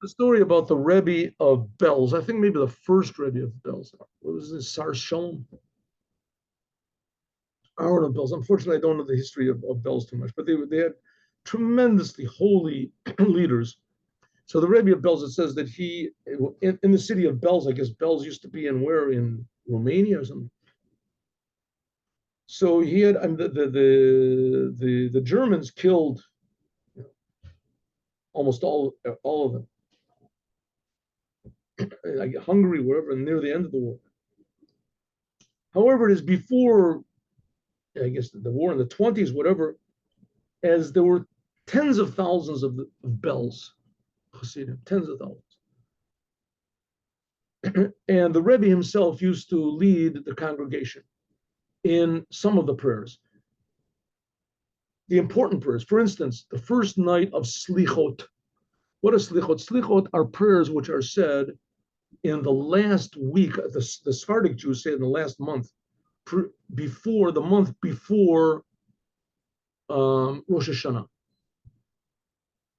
a story about the Rebbe of Belz. I think maybe the first Rebbe of Belz. What was this? Sar Shalom? Aaron of Belz. Unfortunately, I don't know the history of Belz too much, but they had tremendously holy leaders. So the Rebbe of Belz, it says that he, in the city of Belz, I guess Belz used to be in where? In Romania or something. So he had, the Germans killed almost all of them. Like Hungary, wherever, near the end of the war. However, it is before, I guess, the war in the 20s, whatever, as there were tens of thousands of bells, Chassidim, tens of thousands. And the Rebbe himself used to lead the congregation in some of the prayers. The important prayers, for instance, the first night of Slichot. What is Slichot? Slichot are prayers which are said in the last week. The Sephardic Jews say in the last month, before Rosh Hashanah.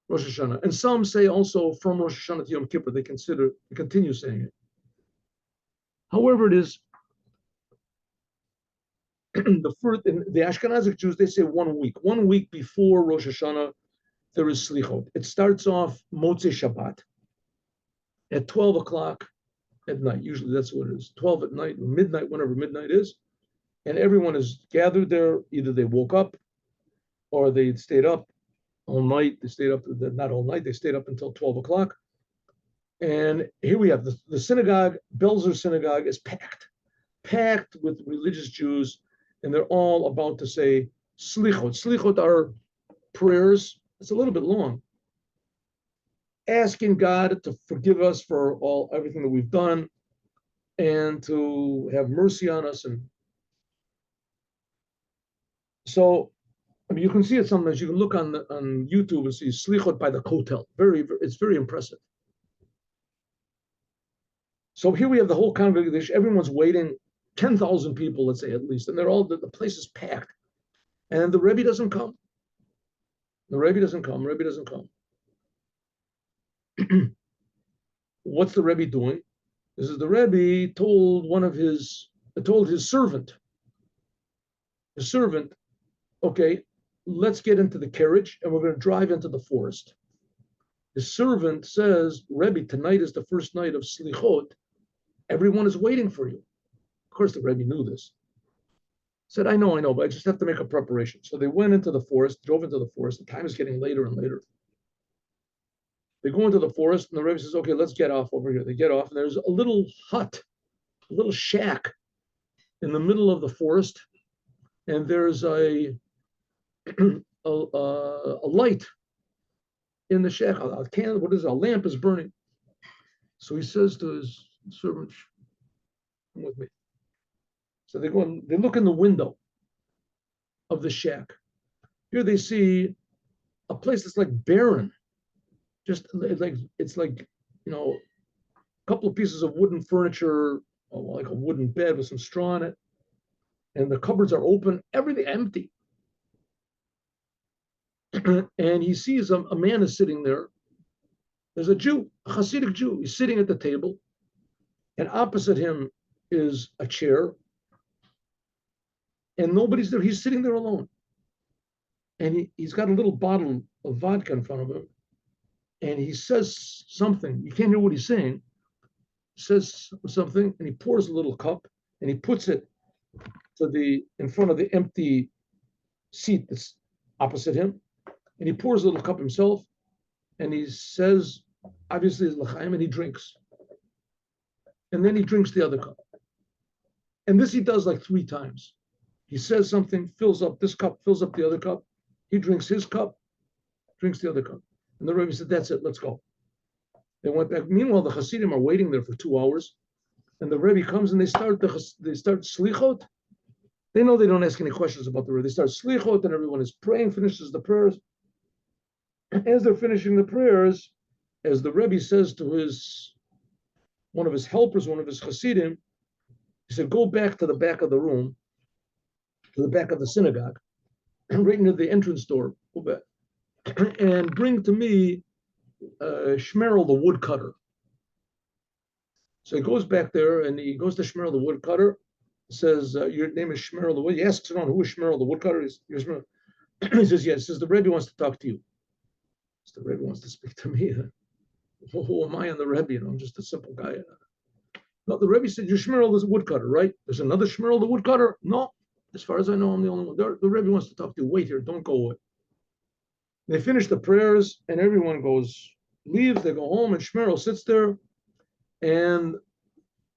Rosh Hashanah. And some say also from Rosh Hashanah to Yom Kippur, they continue saying it. However, it is the Ashkenazic Jews, they say 1 week. 1 week before Rosh Hashanah, there is Slichot. It starts off Motzei Shabbat at 12 o'clock at night. Usually that's what it is. 12 at night, or midnight, whenever midnight is. And everyone is gathered there. Either they woke up or they stayed up all night. They stayed up, not all night, they stayed up until 12 o'clock. And here we have the synagogue, Belzer synagogue is packed with religious Jews, and they're all about to say Slichot. Slichot are prayers, it's a little bit long, asking God to forgive us for everything that we've done and to have mercy on us. And so, I mean, you can see it sometimes. You can look on YouTube and see Slichot by the Kotel. It's very impressive. So here we have the whole congregation. Everyone's waiting, 10,000 people, let's say at least, and the place is packed. And the Rebbe doesn't come. What's the Rebbe doing? This is the Rebbe told his servant, okay, let's get into the carriage and we're going to drive into the forest. His servant says, Rebbe, tonight is the first night of Slichot. Everyone is waiting for you. Of course, the Rebbe knew this. Said, I know, but I just have to make a preparation. So they went into the forest, drove into the forest. The time is getting later and later. They go into the forest, and the Rebbe says, okay, let's get off over here. They get off, and there's a little hut, a little shack in the middle of the forest, and there's a light in the shack. A candle, a lamp is burning. So he says to his servant, come with me. So they look in the window of the shack. Here they see a place that's like barren. It's like, a couple of pieces of wooden furniture, like a wooden bed with some straw on it. And the cupboards are open, everything empty. And he sees a man is sitting there. There's a Jew, a Hasidic Jew. He's sitting at the table. And opposite him is a chair. And nobody's there. He's sitting there alone. And he's got a little bottle of vodka in front of him. And he says something. You can't hear what he's saying. He says something, and he pours a little cup, and he puts it in front of the empty seat that's opposite him. And he pours a little cup himself, and he says, obviously, it's l'chaim, and he drinks. And then he drinks the other cup. And this he does like 3 times. He says something, fills up this cup, fills up the other cup. He drinks his cup, drinks the other cup. And the Rebbe said, that's it, let's go. They went back. Meanwhile, the Hasidim are waiting there for 2 hours. And the Rebbe comes and they start Slichot. They know they don't ask any questions about the Rebbe. They start Slichot and everyone is praying, finishes the prayers. As they're finishing the prayers, as the Rebbe says to one of his helpers, one of his Hasidim, he said, go back to the back of the room, to the back of the synagogue, right near the entrance door, go back, and bring to me Shmerel the woodcutter. So he goes back there and he goes to Shmerel the woodcutter, says, your name is Shmerel the wood. He asks around, who is Shmerel the woodcutter? He says, yes. He says, the Rebbe wants to talk to you. The Rebbe wants to speak to me. Who am I and the Rebbe? I'm just a simple guy. No, the Rebbe said, you're Shmerel the woodcutter, right? There's another Shmerel the woodcutter? No. As far as I know, I'm the only one. The Rebbe wants to talk to you. Wait here. Don't go away. They finish the prayers and everyone leaves. They go home and Shmerel sits there and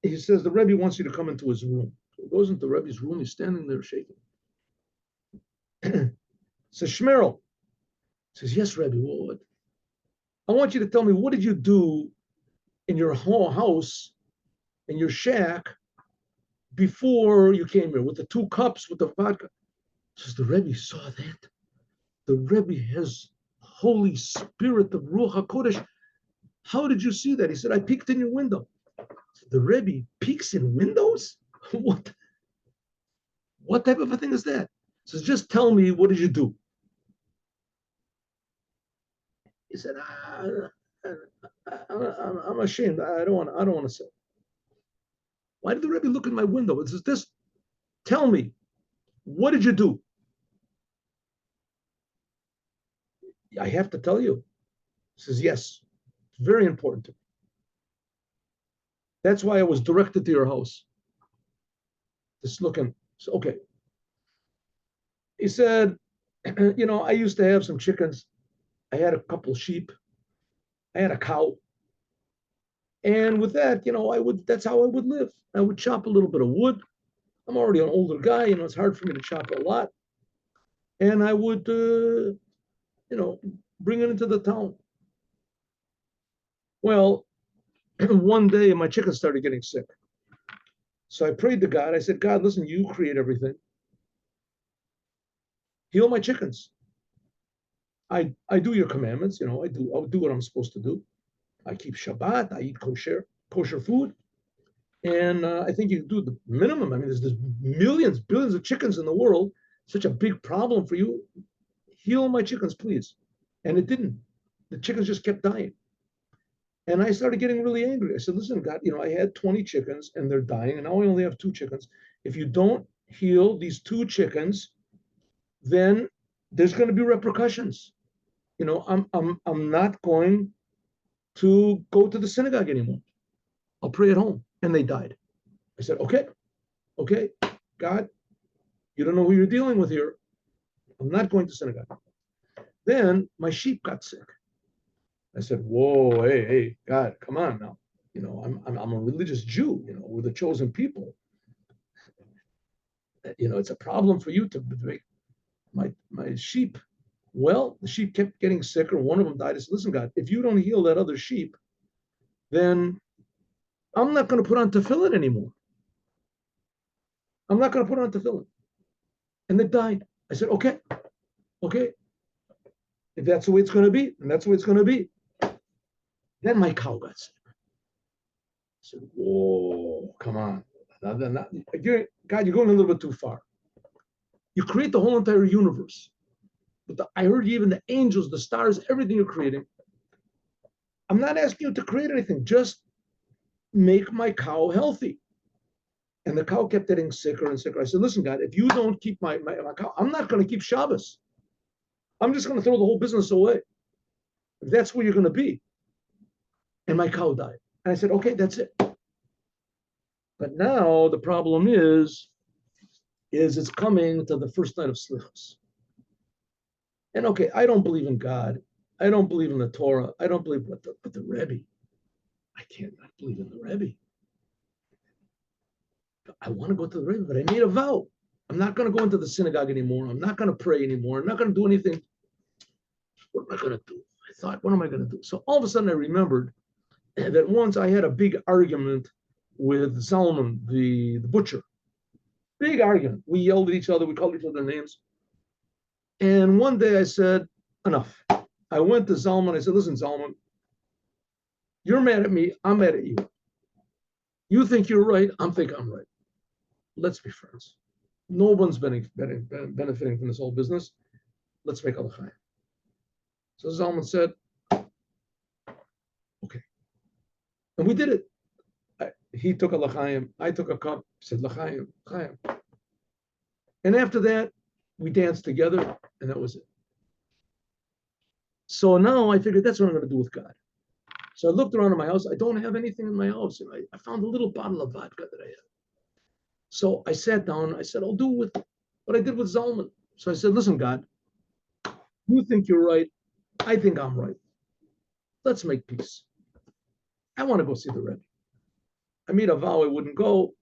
he says, the Rebbe wants you to come into his room. So he goes into the Rebbe's room. He's standing there shaking. Says, Shmerel. Says, yes, Rebbe, what? I want you to tell me, what did you do in your whole house, in your shack, before you came here with the 2 cups with the vodka? Says, the Rebbe saw that. The Rebbe has Holy Spirit, the Ruach HaKodesh. How did you see that? He said, I peeked in your window. The Rebbe peeks in windows? What type of a thing is that? He says, just tell me, what did you do? He said, I'm ashamed. I don't want to say. Why did the Rebbe look in my window? It says, this, tell me, what did you do? I have to tell you. He says, yes, it's very important to me. That's why I was directed to your house. Just looking, so, okay. He said, I used to have some chickens. I had a couple sheep. I had a cow. And with that, that's how I would live. I would chop a little bit of wood. I'm already an older guy, it's hard for me to chop a lot. And I would, bring it into the town. Well, one day my chickens started getting sick. So I prayed to God. I said, God, listen, you create everything. Heal my chickens. I do your commandments, I'll do what I'm supposed to do. I keep Shabbat, I eat kosher food. And I think you do the minimum. I mean, there's millions, billions of chickens in the world. Such a big problem for you. Heal my chickens, please. And it didn't. The chickens just kept dying. And I started getting really angry. I said, listen, God, I had 20 chickens and they're dying, and now I only have 2 chickens. If you don't heal these 2 chickens, then there's going to be repercussions. I'm not going to go to the synagogue anymore. I'll pray at home. And they died. I said, okay, God, you don't know who you're dealing with here. I'm not going to synagogue. Then my sheep got sick. I said, whoa, hey, God, come on now. I'm a religious Jew, we're the chosen people. It's a problem for you to make my sheep. Well, the sheep kept getting sicker. One of them died. I said, listen, God, if you don't heal that other sheep, then I'm not going to put on tefillin anymore. I'm not going to put on tefillin. And they died. I said, okay. If that's the way it's going to be, and that's the way it's going to be. Then my cow got sick. I said, whoa, come on. God, you're going a little bit too far. You create the whole entire universe. But I heard even the angels, the stars, everything you're creating. I'm not asking you to create anything. Just make my cow healthy. And the cow kept getting sicker and sicker. I said, listen, God, if you don't keep my cow, I'm not going to keep Shabbos. I'm just going to throw the whole business away. If that's where you're going to be. And my cow died. And I said, okay, that's it. But now the problem is it's coming to the first night of Slichos. And okay, I don't believe in God. I don't believe in the Torah. I don't believe, but the Rebbe. I can't not believe in the Rebbe. I want to go to the Rebbe, but I made a vow. I'm not going to go into the synagogue anymore. I'm not going to pray anymore. I'm not going to do anything. What am I going to do? I thought, what am I going to do? So all of a sudden I remembered that once I had a big argument with Zalman, the butcher. Big argument. We yelled at each other. We called each other names. And one day I said, enough. I went to Zalman. I said, listen, Zalman, you're mad at me. I'm mad at you. You think you're right. I'm thinking I'm right. Let's be friends. No one's benefiting from this whole business. Let's make a l'chaim. So Zalman said, And we did it. He took a l'chaim, I took a cup, said l'chaim, l'chaim. And after that, we danced together, and that was it. So now I figured that's what I'm going to do with God. So I looked around in my house. I don't have anything in my house. And I found a little bottle of vodka that I had. So I sat down. I said, I'll do with what I did with Zalman. So I said, listen, God, you think you're right. I think I'm right. Let's make peace. I want to go see the Rebbe. I made a vow I wouldn't go.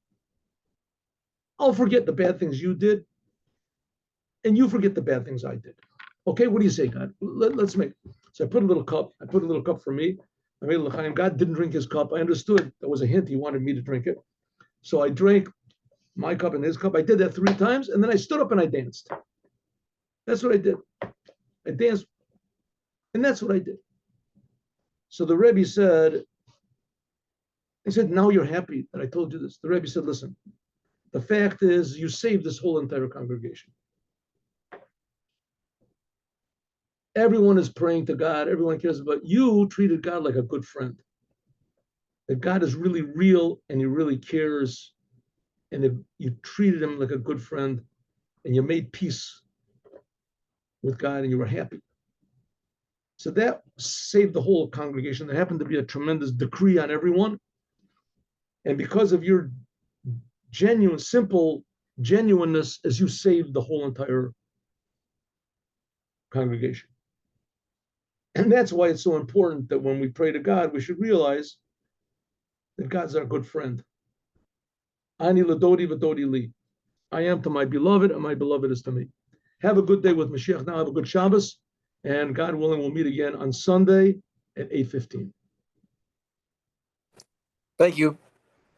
I'll forget the bad things you did, and you forget the bad things I did. Okay, what do you say, God? Let's make. So I put a little cup. I put a little cup for me. I made l'chaim. God didn't drink his cup. I understood that was a hint. He wanted me to drink it. So I drank my cup and his cup. I did that 3 times, and then I stood up and I danced. That's what I did. I danced, and that's what I did. So the Rebbe said, he said, now you're happy that I told you this. The Rebbe said, listen, the fact is you saved this whole entire congregation. Everyone is praying to God. Everyone cares about you. Treated God like a good friend. That God is really real and he really cares. And if you treated him like a good friend and you made peace with God and you were happy. So that saved the whole congregation. There happened to be a tremendous decree on everyone. And because of your genuine, simple genuineness, as you saved the whole entire congregation. And that's why it's so important that when we pray to God, we should realize that God's our good friend. Ani ladodi v'dodi li. I am to my beloved, and my beloved is to me. Have a good day with Mashiach now. Have a good Shabbos. And God willing, we'll meet again on Sunday at 8:15. Thank you.